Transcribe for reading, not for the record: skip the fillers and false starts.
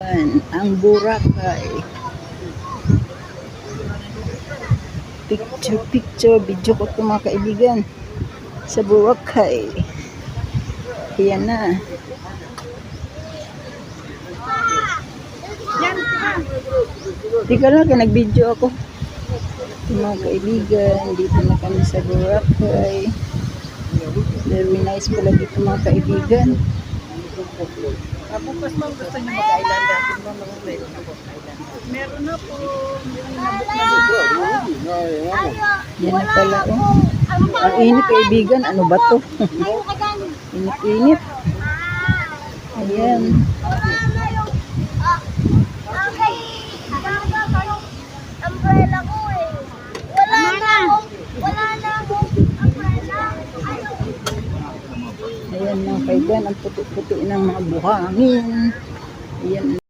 Ang Boracay. Picture, video ko ito mga kaibigan. Sa Boracay. Ayan na. Tika lang, nag-video ako. Mga kaibigan, dito na kami sa Boracay. Very nice pala dito mga kaibigan. Bukas ma'am, gusto niyo mag-island natin ma'am, meron na po island. Meron na po. Yan na pala oh. Ang init kaibigan, ano ba to? Init-init. Ayan. Umbrella ko eh. Wala na akong umbrella. Ayan mga kaibigan, ang puti-puti ng mga buhangin. Ayan.